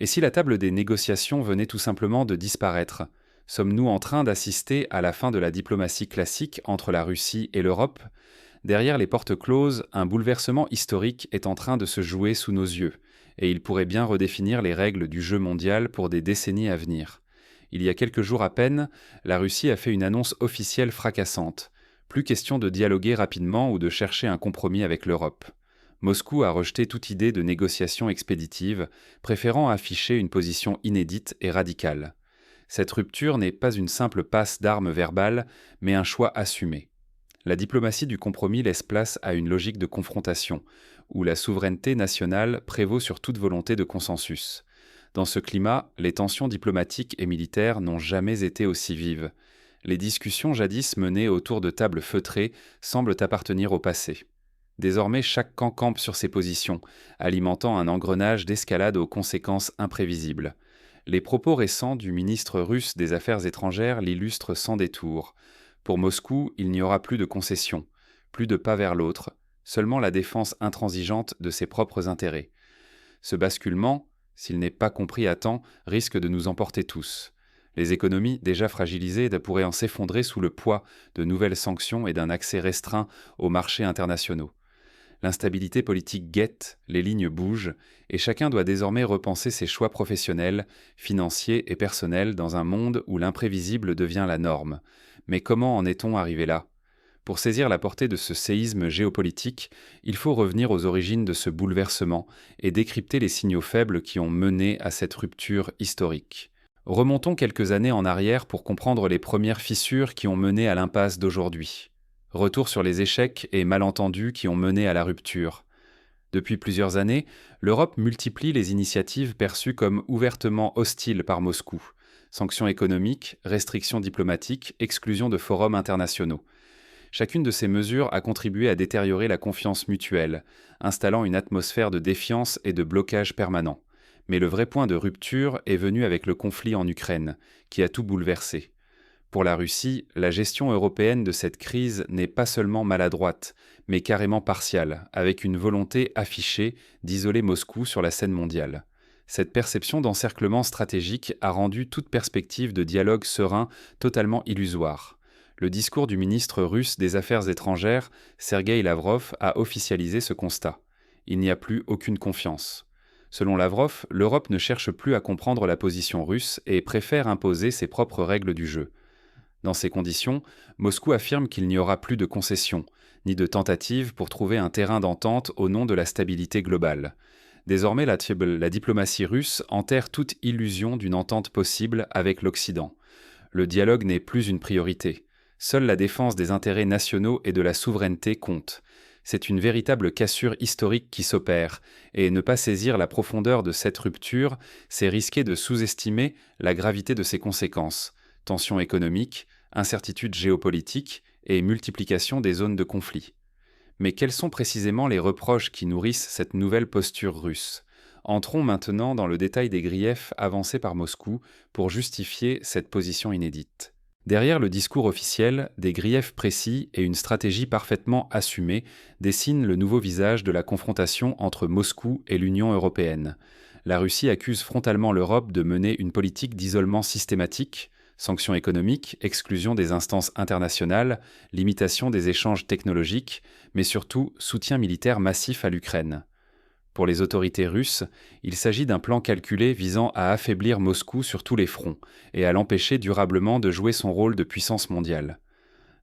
Et si la table des négociations venait tout simplement de disparaître? Sommes-nous en train d'assister à la fin de la diplomatie classique entre la Russie et l'Europe? Derrière les portes closes, un bouleversement historique est en train de se jouer sous nos yeux, et il pourrait bien redéfinir les règles du jeu mondial pour des décennies à venir. Il y a quelques jours à peine, la Russie a fait une annonce officielle fracassante. Plus question de dialoguer rapidement ou de chercher un compromis avec l'Europe. Moscou a rejeté toute idée de négociation expéditive, préférant afficher une position inédite et radicale. Cette rupture n'est pas une simple passe d'armes verbales, mais un choix assumé. La diplomatie du compromis laisse place à une logique de confrontation, où la souveraineté nationale prévaut sur toute volonté de consensus. Dans ce climat, les tensions diplomatiques et militaires n'ont jamais été aussi vives. Les discussions jadis menées autour de tables feutrées semblent appartenir au passé. Désormais, chaque camp campe sur ses positions, alimentant un engrenage d'escalade aux conséquences imprévisibles. Les propos récents du ministre russe des Affaires étrangères l'illustrent sans détour. Pour Moscou, il n'y aura plus de concessions, plus de pas vers l'autre, seulement la défense intransigeante de ses propres intérêts. Ce basculement, s'il n'est pas compris à temps, risque de nous emporter tous. Les économies déjà fragilisées pourraient en s'effondrer sous le poids de nouvelles sanctions et d'un accès restreint aux marchés internationaux. L'instabilité politique guette, les lignes bougent, et chacun doit désormais repenser ses choix professionnels, financiers et personnels dans un monde où l'imprévisible devient la norme. Mais comment en est-on arrivé là? Pour saisir la portée de ce séisme géopolitique, il faut revenir aux origines de ce bouleversement et décrypter les signaux faibles qui ont mené à cette rupture historique. Remontons quelques années en arrière pour comprendre les premières fissures qui ont mené à l'impasse d'aujourd'hui. Retour sur les échecs et malentendus qui ont mené à la rupture. Depuis plusieurs années, l'Europe multiplie les initiatives perçues comme ouvertement hostiles par Moscou. Sanctions économiques, restrictions diplomatiques, exclusion de forums internationaux. Chacune de ces mesures a contribué à détériorer la confiance mutuelle, installant une atmosphère de défiance et de blocage permanent. Mais le vrai point de rupture est venu avec le conflit en Ukraine, qui a tout bouleversé. Pour la Russie, la gestion européenne de cette crise n'est pas seulement maladroite, mais carrément partiale, avec une volonté affichée d'isoler Moscou sur la scène mondiale. Cette perception d'encerclement stratégique a rendu toute perspective de dialogue serein totalement illusoire. Le discours du ministre russe des Affaires étrangères, Sergueï Lavrov, a officialisé ce constat. Il n'y a plus aucune confiance. Selon Lavrov, l'Europe ne cherche plus à comprendre la position russe et préfère imposer ses propres règles du jeu. Dans ces conditions, Moscou affirme qu'il n'y aura plus de concessions, ni de tentatives pour trouver un terrain d'entente au nom de la stabilité globale. Désormais, la diplomatie russe enterre toute illusion d'une entente possible avec l'Occident. Le dialogue n'est plus une priorité. Seule la défense des intérêts nationaux et de la souveraineté compte. C'est une véritable cassure historique qui s'opère, et ne pas saisir la profondeur de cette rupture, c'est risquer de sous-estimer la gravité de ses conséquences. Tensions économiques, incertitudes géopolitiques et multiplication des zones de conflit. Mais quels sont précisément les reproches qui nourrissent cette nouvelle posture russe? Entrons maintenant dans le détail des griefs avancés par Moscou pour justifier cette position inédite. Derrière le discours officiel, des griefs précis et une stratégie parfaitement assumée dessinent le nouveau visage de la confrontation entre Moscou et l'Union européenne. La Russie accuse frontalement l'Europe de mener une politique d'isolement systématique, sanctions économiques, exclusion des instances internationales, limitation des échanges technologiques, mais surtout soutien militaire massif à l'Ukraine. Pour les autorités russes, il s'agit d'un plan calculé visant à affaiblir Moscou sur tous les fronts et à l'empêcher durablement de jouer son rôle de puissance mondiale.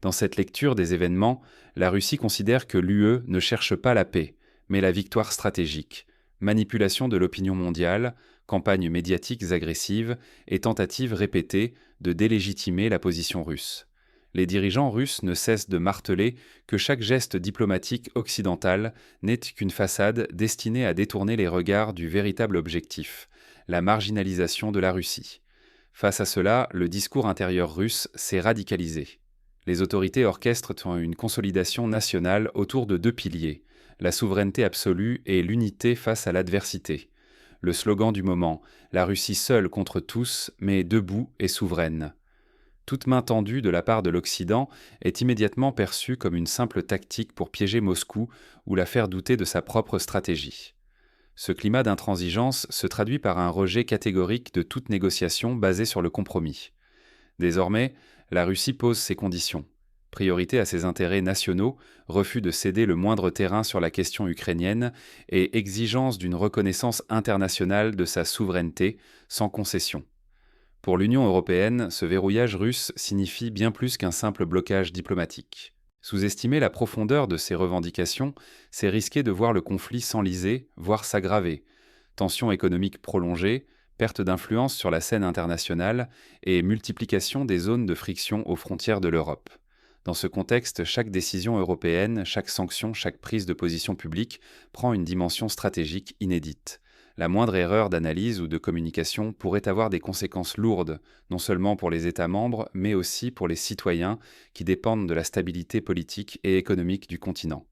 Dans cette lecture des événements, la Russie considère que l'UE ne cherche pas la paix, mais la victoire stratégique. Manipulation de l'opinion mondiale, campagnes médiatiques agressives et tentatives répétées de délégitimer la position russe. Les dirigeants russes ne cessent de marteler que chaque geste diplomatique occidental n'est qu'une façade destinée à détourner les regards du véritable objectif, la marginalisation de la Russie. Face à cela, le discours intérieur russe s'est radicalisé. Les autorités orchestrent une consolidation nationale autour de deux piliers, la souveraineté absolue et l'unité face à l'adversité. Le slogan du moment, la Russie seule contre tous, mais debout et souveraine. Toute main tendue de la part de l'Occident est immédiatement perçue comme une simple tactique pour piéger Moscou ou la faire douter de sa propre stratégie. Ce climat d'intransigeance se traduit par un rejet catégorique de toute négociation basée sur le compromis. Désormais, la Russie pose ses conditions. Priorité à ses intérêts nationaux, refus de céder le moindre terrain sur la question ukrainienne et exigence d'une reconnaissance internationale de sa souveraineté, sans concession. Pour l'Union européenne, ce verrouillage russe signifie bien plus qu'un simple blocage diplomatique. Sous-estimer la profondeur de ces revendications, c'est risquer de voir le conflit s'enliser, voire s'aggraver. Tensions économiques prolongées, perte d'influence sur la scène internationale et multiplication des zones de friction aux frontières de l'Europe. Dans ce contexte, chaque décision européenne, chaque sanction, chaque prise de position publique prend une dimension stratégique inédite. La moindre erreur d'analyse ou de communication pourrait avoir des conséquences lourdes, non seulement pour les États membres, mais aussi pour les citoyens qui dépendent de la stabilité politique et économique du continent.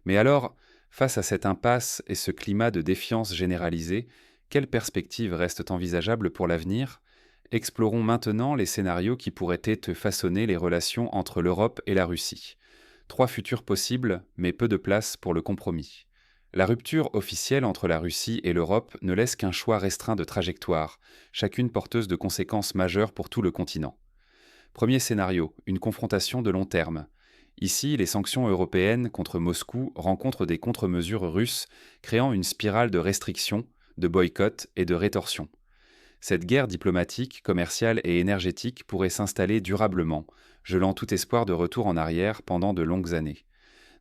Mais alors, face à cette impasse et ce climat de défiance généralisée, quelles perspectives restent envisageables pour l'avenir ? Explorons maintenant les scénarios qui pourraient façonner les relations entre l'Europe et la Russie. 3 futurs possibles, mais peu de place pour le compromis. La rupture officielle entre la Russie et l'Europe ne laisse qu'un choix restreint de trajectoire, chacune porteuse de conséquences majeures pour tout le continent. Premier scénario, une confrontation de long terme. Ici, les sanctions européennes contre Moscou rencontrent des contre-mesures russes, créant une spirale de restrictions, de boycotts et de rétorsions. Cette guerre diplomatique, commerciale et énergétique pourrait s'installer durablement, gelant tout espoir de retour en arrière pendant de longues années.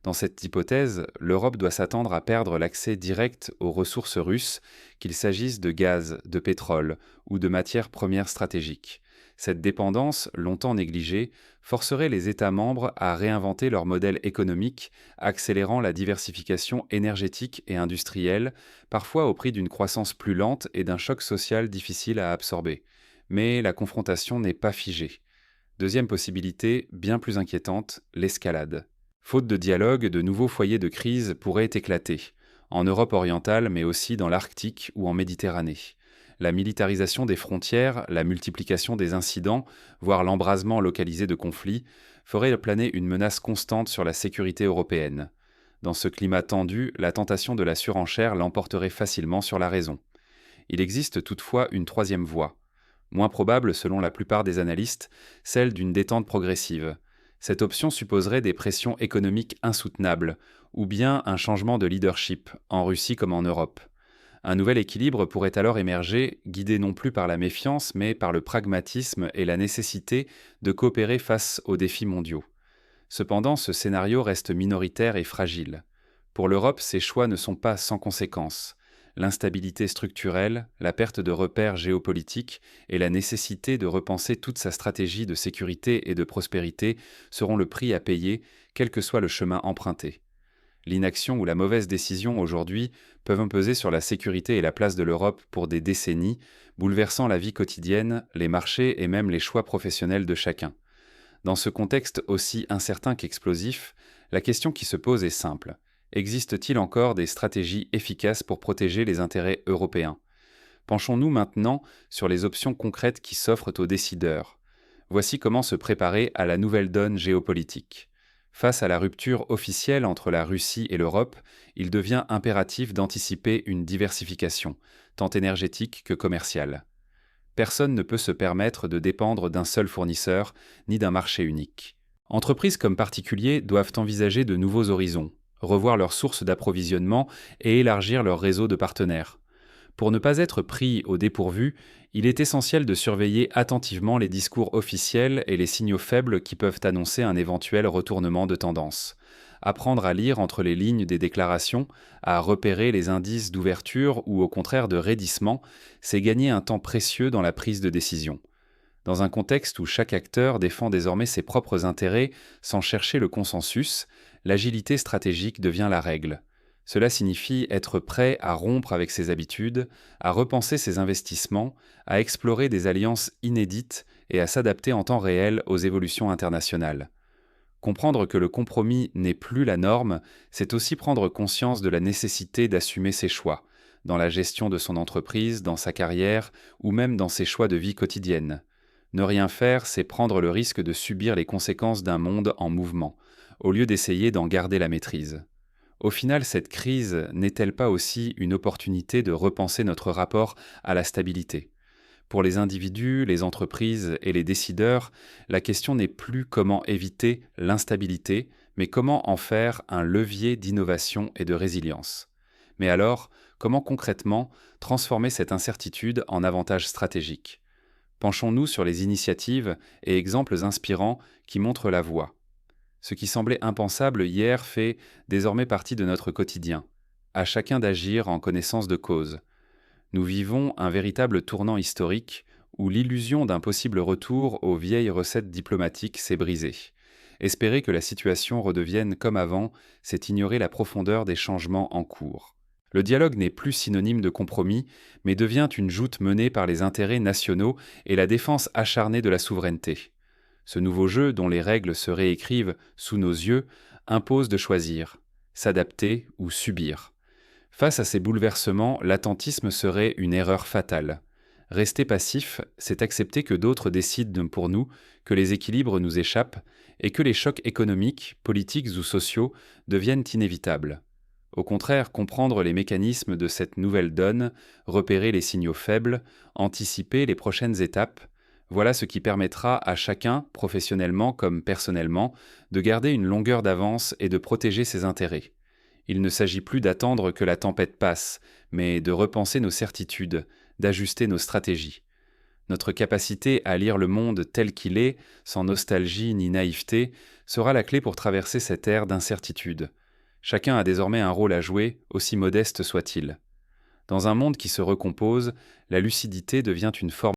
Dans cette hypothèse, l'Europe doit s'attendre à perdre l'accès direct aux ressources russes, qu'il s'agisse de gaz, de pétrole ou de matières premières stratégiques. Cette dépendance, longtemps négligée, forcerait les États membres à réinventer leur modèle économique, accélérant la diversification énergétique et industrielle, parfois au prix d'une croissance plus lente et d'un choc social difficile à absorber. Mais la confrontation n'est pas figée. Deuxième possibilité, bien plus inquiétante, l'escalade. Faute de dialogue, de nouveaux foyers de crise pourraient éclater, en Europe orientale mais aussi dans l'Arctique ou en Méditerranée. La militarisation des frontières, la multiplication des incidents, voire l'embrasement localisé de conflits, ferait planer une menace constante sur la sécurité européenne. Dans ce climat tendu, la tentation de la surenchère l'emporterait facilement sur la raison. Il existe toutefois une troisième voie, moins probable selon la plupart des analystes, celle d'une détente progressive. Cette option supposerait des pressions économiques insoutenables, ou bien un changement de leadership, en Russie comme en Europe. Un nouvel équilibre pourrait alors émerger, guidé non plus par la méfiance, mais par le pragmatisme et la nécessité de coopérer face aux défis mondiaux. Cependant, ce scénario reste minoritaire et fragile. Pour l'Europe, ces choix ne sont pas sans conséquences. L'instabilité structurelle, la perte de repères géopolitiques et la nécessité de repenser toute sa stratégie de sécurité et de prospérité seront le prix à payer, quel que soit le chemin emprunté. L'inaction ou la mauvaise décision aujourd'hui peuvent peser sur la sécurité et la place de l'Europe pour des décennies, bouleversant la vie quotidienne, les marchés et même les choix professionnels de chacun. Dans ce contexte aussi incertain qu'explosif, la question qui se pose est simple. Existe-t-il encore des stratégies efficaces pour protéger les intérêts européens ? Penchons-nous maintenant sur les options concrètes qui s'offrent aux décideurs. Voici comment se préparer à la nouvelle donne géopolitique. Face à la rupture officielle entre la Russie et l'Europe, il devient impératif d'anticiper une diversification, tant énergétique que commerciale. Personne ne peut se permettre de dépendre d'un seul fournisseur, ni d'un marché unique. Entreprises comme particuliers doivent envisager de nouveaux horizons, revoir leurs sources d'approvisionnement et élargir leur réseau de partenaires. Pour ne pas être pris au dépourvu, il est essentiel de surveiller attentivement les discours officiels et les signaux faibles qui peuvent annoncer un éventuel retournement de tendance. Apprendre à lire entre les lignes des déclarations, à repérer les indices d'ouverture ou au contraire de raidissement, c'est gagner un temps précieux dans la prise de décision. Dans un contexte où chaque acteur défend désormais ses propres intérêts sans chercher le consensus, l'agilité stratégique devient la règle. Cela signifie être prêt à rompre avec ses habitudes, à repenser ses investissements, à explorer des alliances inédites et à s'adapter en temps réel aux évolutions internationales. Comprendre que le compromis n'est plus la norme, c'est aussi prendre conscience de la nécessité d'assumer ses choix, dans la gestion de son entreprise, dans sa carrière ou même dans ses choix de vie quotidienne. Ne rien faire, c'est prendre le risque de subir les conséquences d'un monde en mouvement, au lieu d'essayer d'en garder la maîtrise. Au final, cette crise n'est-elle pas aussi une opportunité de repenser notre rapport à la stabilité? Pour les individus, les entreprises et les décideurs, la question n'est plus comment éviter l'instabilité, mais comment en faire un levier d'innovation et de résilience. Mais alors, comment concrètement transformer cette incertitude en avantage stratégique? Penchons-nous sur les initiatives et exemples inspirants qui montrent la voie. Ce qui semblait impensable hier fait désormais partie de notre quotidien. À chacun d'agir en connaissance de cause. Nous vivons un véritable tournant historique où l'illusion d'un possible retour aux vieilles recettes diplomatiques s'est brisée. Espérer que la situation redevienne comme avant, c'est ignorer la profondeur des changements en cours. Le dialogue n'est plus synonyme de compromis, mais devient une joute menée par les intérêts nationaux et la défense acharnée de la souveraineté. Ce nouveau jeu, dont les règles se réécrivent sous nos yeux, impose de choisir, s'adapter ou subir. Face à ces bouleversements, l'attentisme serait une erreur fatale. Rester passif, c'est accepter que d'autres décident pour nous, que les équilibres nous échappent et que les chocs économiques, politiques ou sociaux deviennent inévitables. Au contraire, comprendre les mécanismes de cette nouvelle donne, repérer les signaux faibles, anticiper les prochaines étapes, voilà ce qui permettra à chacun, professionnellement comme personnellement, de garder une longueur d'avance et de protéger ses intérêts. Il ne s'agit plus d'attendre que la tempête passe, mais de repenser nos certitudes, d'ajuster nos stratégies. Notre capacité à lire le monde tel qu'il est, sans nostalgie ni naïveté, sera la clé pour traverser cette ère d'incertitude. Chacun a désormais un rôle à jouer, aussi modeste soit-il. Dans un monde qui se recompose, la lucidité devient une forme